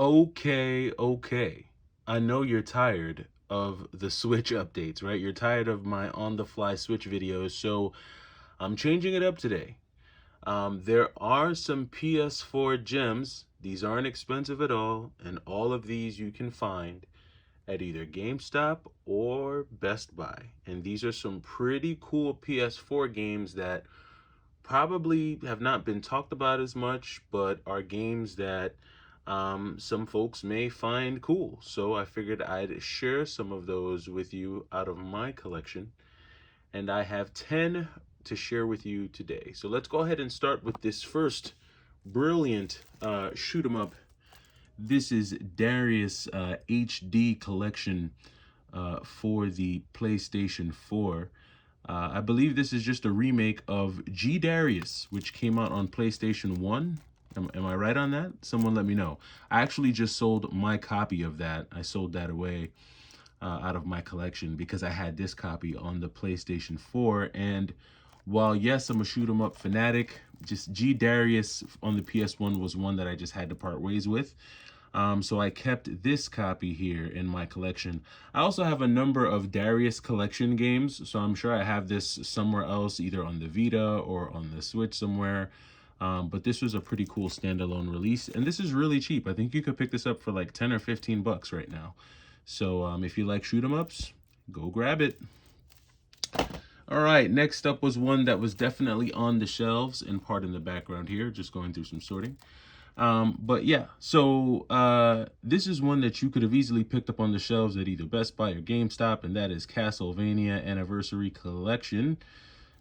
Okay. I know you're tired of the Switch updates, right? You're tired of my on-the-fly Switch videos, so I'm changing it up today. There are some PS4 gems. These aren't expensive at all, and all of these you can find at either GameStop or Best Buy. And these are some pretty cool PS4 games that probably have not been talked about as much, but are games that some folks may find cool. So I figured I'd share some of those with you out of my collection. And I have 10 to share with you today. So let's go ahead and start with this first brilliant shoot 'em up. This is Darius HD Collection for the PlayStation 4. I believe this is just a remake of G Darius, which came out on PlayStation 1. Am I right on that? Someone let me know. I actually just sold my copy of that. I sold that away out of my collection because I had this copy on the PlayStation 4. And while, yes, I'm a shoot 'em up fanatic, just G Darius on the PS1 was one that I just had to part ways with. So I kept this copy here in my collection. I also have a number of Darius Collection games, so I'm sure I have this somewhere else, either on the Vita or on the Switch somewhere. But this was a pretty cool standalone release, and this is really cheap. I think you could pick this up for like 10 or 15 bucks right now. So if you like shoot 'em ups, go grab it. All right, next up was one that was definitely on the shelves and part in the background here, just going through some sorting. But yeah, so this is one that you could have easily picked up on the shelves at either Best Buy or GameStop, and that is Castlevania Anniversary Collection.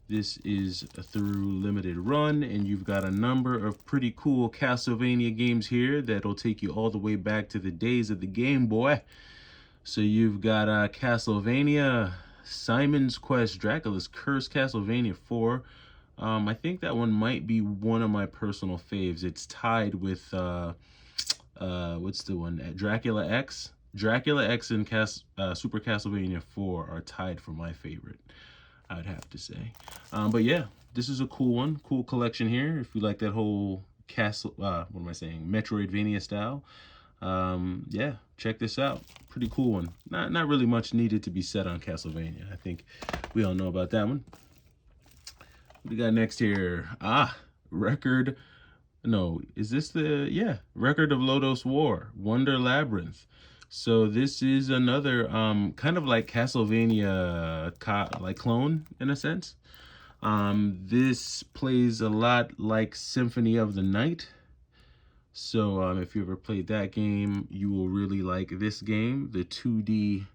This is through limited run, and you've got a number of pretty cool Castlevania games here that'll take you all the way back to the days of the Game Boy. So you've got Castlevania, Simon's Quest, Dracula's Curse, Castlevania 4. I think that one might be one of my personal faves. It's tied with what's the one? Dracula X. Dracula X and Super Castlevania 4 are tied for my favorite, I'd have to say. But yeah, this is a cool one, cool collection here. If you like that whole Metroidvania style. Yeah, check this out. Pretty cool one. Not really much needed to be said on Castlevania. I think we all know about that one. What we got next here? Record. No, is this Record of Lodoss War, Wonder Labyrinth. So this is another kind of like Castlevania like clone in a sense. This plays a lot like Symphony of the Night. So if you ever played that game, you will really like this game. The 2D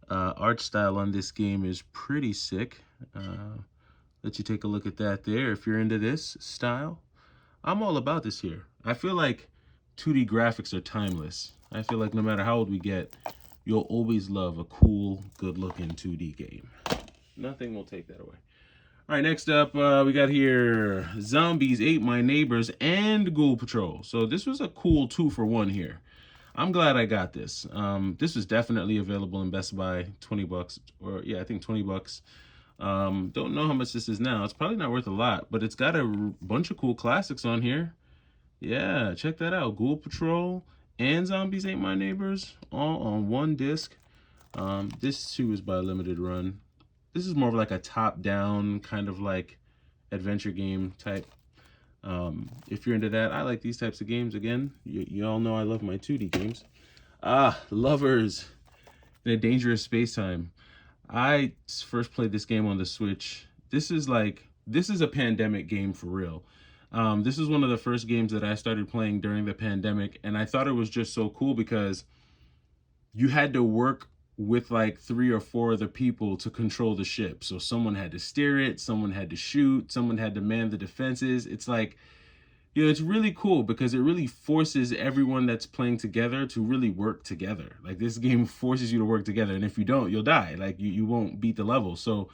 art style on this game is pretty sick. Let you take a look at that there if you're into this style. I'm all about this here. I feel like 2D graphics are timeless. I feel like no matter how old we get, you'll always love a cool, good-looking 2D game. Nothing will take that away. All right, next up, we got here Zombies Ate My Neighbors and Ghoul Patrol. So this was a cool 2-for-1 here. I'm glad I got this. This was definitely available in Best Buy, 20 bucks, or yeah, I think 20 bucks. Don't know how much this is now. It's probably not worth a lot, but it's got a bunch of cool classics on here. Yeah, check that out. Ghoul Patrol and Zombies Ate My Neighbors, all on one disc. This too is by limited run. This is more of like a top-down kind of like adventure game type. If you're into that, I like these types of games. Again, you all know I love my 2D games. Lovers in a Dangerous Space-Time. I first played this game on the Switch. This is a pandemic game for real. This is one of the first games that I started playing during the pandemic, and I thought it was just so cool because you had to work with like 3 or 4 other people to control the ship. So someone had to steer it, someone had to shoot, someone had to man the defenses. It's like, it's really cool because it really forces everyone that's playing together to really work together. Like this game forces you to work together, and if you don't, you'll die. Like you won't beat the level. So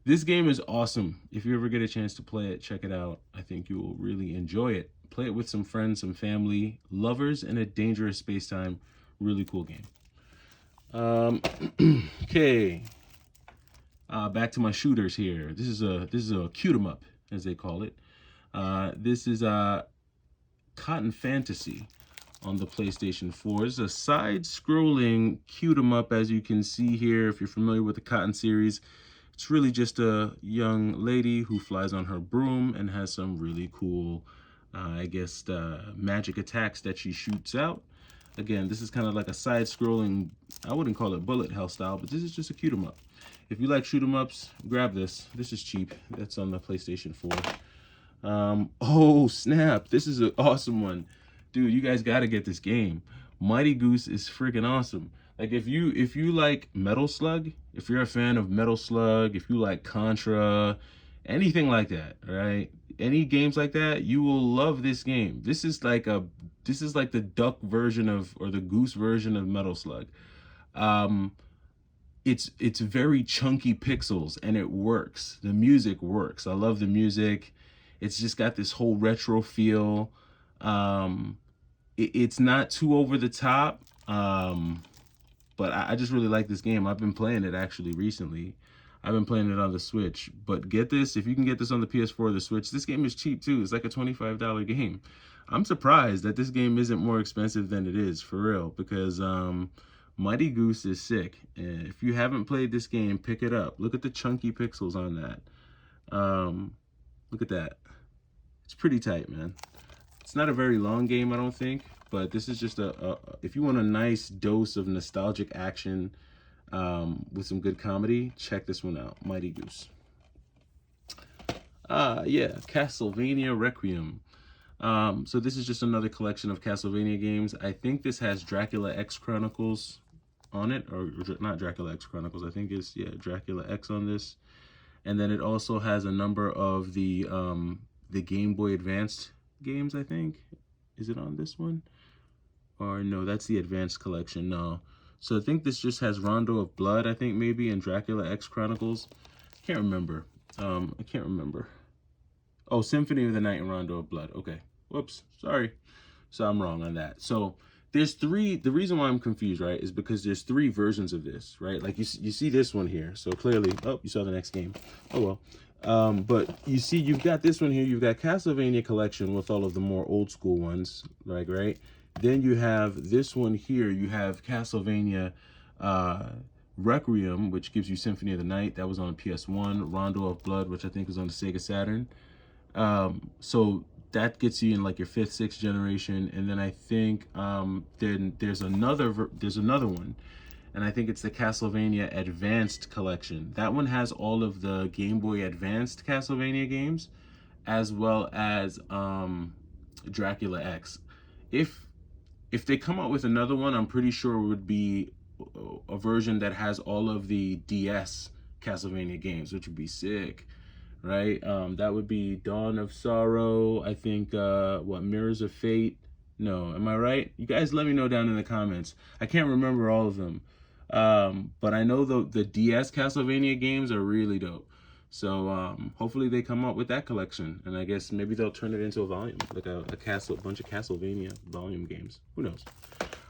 this game is awesome. If you ever get a chance to play it, check it out. I think you will really enjoy it. Play it with some friends, some family, lovers in a Dangerous Space-Time. Really cool game. Okay. Back to my shooters here. This is a cute 'em up, as they call it. This is Cotton Fantasy. on the PlayStation 4. It's a side-scrolling cute 'em up, as you can see here. If you're familiar with the Cotton series, it's really just a young lady who flies on her broom and has some really cool, magic attacks that she shoots out. Again, this is kind of like a side-scrolling, I wouldn't call it bullet hell style, but this is just a cute 'em up. If you like shoot 'em ups, grab this. This is cheap. That's on the PlayStation 4. Oh snap, this is an awesome one. Dude, you guys gotta get this game. Mighty Goose is freaking awesome. Like if you like Metal Slug, if you're a fan of Metal Slug, if you like Contra, anything like that, right? Any games like that, you will love this game. This is like the duck version of, or the goose version of Metal Slug. It's very chunky pixels and it works. The music works. I love the music. It's just got this whole retro feel. It's not too over the top, but I just really like this game. I've been playing it actually recently. I've been playing it on the Switch. But get this, if you can get this on the PS4 or the Switch, this game is cheap too. It's like a $25 game. I'm surprised that this game isn't more expensive than it is, for real, because Mighty Goose is sick. And if you haven't played this game, pick it up. Look at the chunky pixels on that. Look at that. It's pretty tight, man. It's not a very long game, I don't think, but this is just if you want a nice dose of nostalgic action with some good comedy, check this one out, Mighty Goose. Yeah, Castlevania Requiem. So this is just another collection of Castlevania games. I think this has Dracula X Chronicles on it, or not Dracula X Chronicles, I think it's, yeah, Dracula X on this. And then it also has a number of the Game Boy Advanced games, I think. Is it on this one? Or no, that's the Advanced Collection, no. So I think this just has Rondo of Blood, I think maybe, and Dracula X Chronicles. Can't remember. I can't remember. Oh, Symphony of the Night and Rondo of Blood. Okay. Whoops. Sorry. So I'm wrong on that. So there's three. The reason why I'm confused, right, is because there's three versions of this, right? Like you see this one here. So clearly, oh, you saw the next game. Oh, well. But you see, you've got this one here. You've got Castlevania Collection with all of the more old school ones, like, right? Then you have this one here. You have Castlevania Requiem, which gives you Symphony of the Night. That was on PS1. Rondo of Blood, which I think was on the Sega Saturn. So that gets you in like your 5th, 6th generation. And then I think then there's another one. And I think it's the Castlevania Advanced Collection. That one has all of the Game Boy Advanced Castlevania games, as well as Dracula X. If they come out with another one, I'm pretty sure it would be a version that has all of the DS Castlevania games, which would be sick, right? That would be Dawn of Sorrow, I think, Mirrors of Fate? No, am I right? You guys let me know down in the comments. I can't remember all of them. But I know the DS Castlevania games are really dope. So hopefully they come out with that collection, and I guess maybe they'll turn it into a volume, like a bunch of Castlevania volume games. Who knows?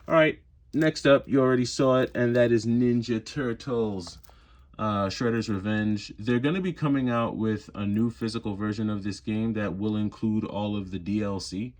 All right, next up, you already saw it, and that is Ninja Turtles, Shredder's Revenge. They're going to be coming out with a new physical version of this game that will include all of the DLC.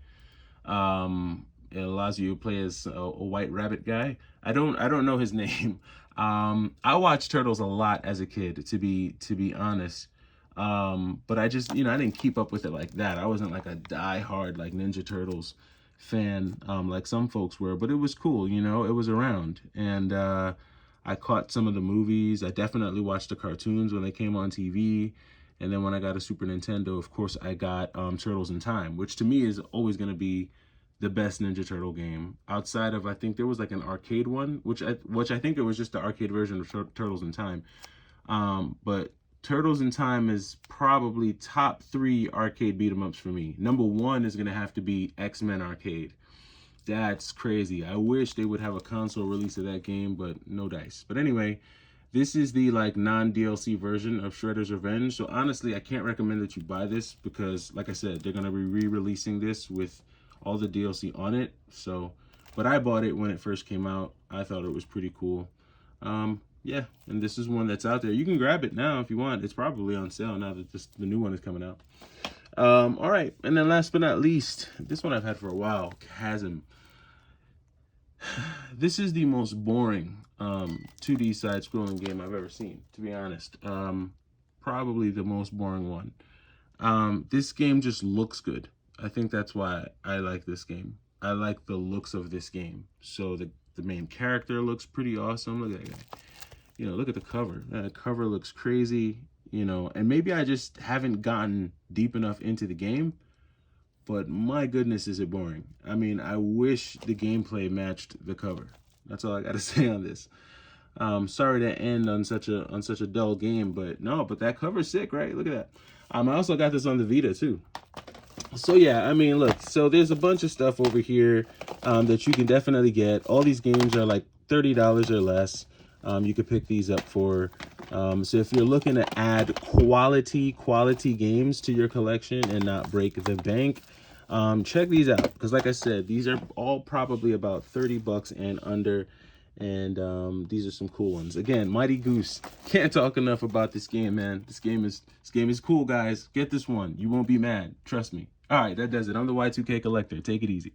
It allows you to play as a white rabbit guy. I don't know his name. I watched Turtles a lot as a kid, to be honest. But I just, I didn't keep up with it like that. I wasn't like a die-hard like Ninja Turtles fan, like some folks were, but it was cool, it was around. And I caught some of the movies. I definitely watched the cartoons when they came on TV. And then when I got a Super Nintendo, of course, I got Turtles in Time, which to me is always going to be the best Ninja Turtle game. Outside of, I think there was like an arcade one, which I think it was just the arcade version of Turtles in Time. But Turtles in Time is probably top 3 arcade beat 'em ups for me. Number 1 is gonna have to be X-Men Arcade. That's crazy. I wish they would have a console release of that game, but no dice. But anyway, this is the like non-DLC version of Shredder's Revenge. So honestly, I can't recommend that you buy this because, like I said, they're gonna be re-releasing this with all the DLC on it. So, but I bought it when it first came out. I thought it was pretty cool. Yeah, and this is one that's out there. You can grab it now if you want. It's probably on sale now that the new one is coming out. All right, and then last but not least, this one I've had for a while, Hasm. This is the most boring 2D side-scrolling game I've ever seen, to be honest. Probably the most boring one. This game just looks good. I think that's why I like this game. I like the looks of this game. So the main character looks pretty awesome. Look at that guy. You know, look at the cover. The cover looks crazy, you know, and maybe I just haven't gotten deep enough into the game, but my goodness, is it boring. I mean, I wish the gameplay matched the cover. That's all I got to say on this. Sorry to end on such a dull game, but no, but that cover's sick, right? Look at that. I also got this on the Vita too. So yeah, I mean, look, so there's a bunch of stuff over here that you can definitely get. All these games are like $30 or less. You could pick these up for. So if you're looking to add quality games to your collection and not break the bank, check these out. Because like I said, these are all probably about 30 bucks and under. And these are some cool ones. Again, Mighty Goose. Can't talk enough about this game, man. This game is cool, guys. Get this one. You won't be mad. Trust me. All right, that does it. I'm the Y2K Collector. Take it easy.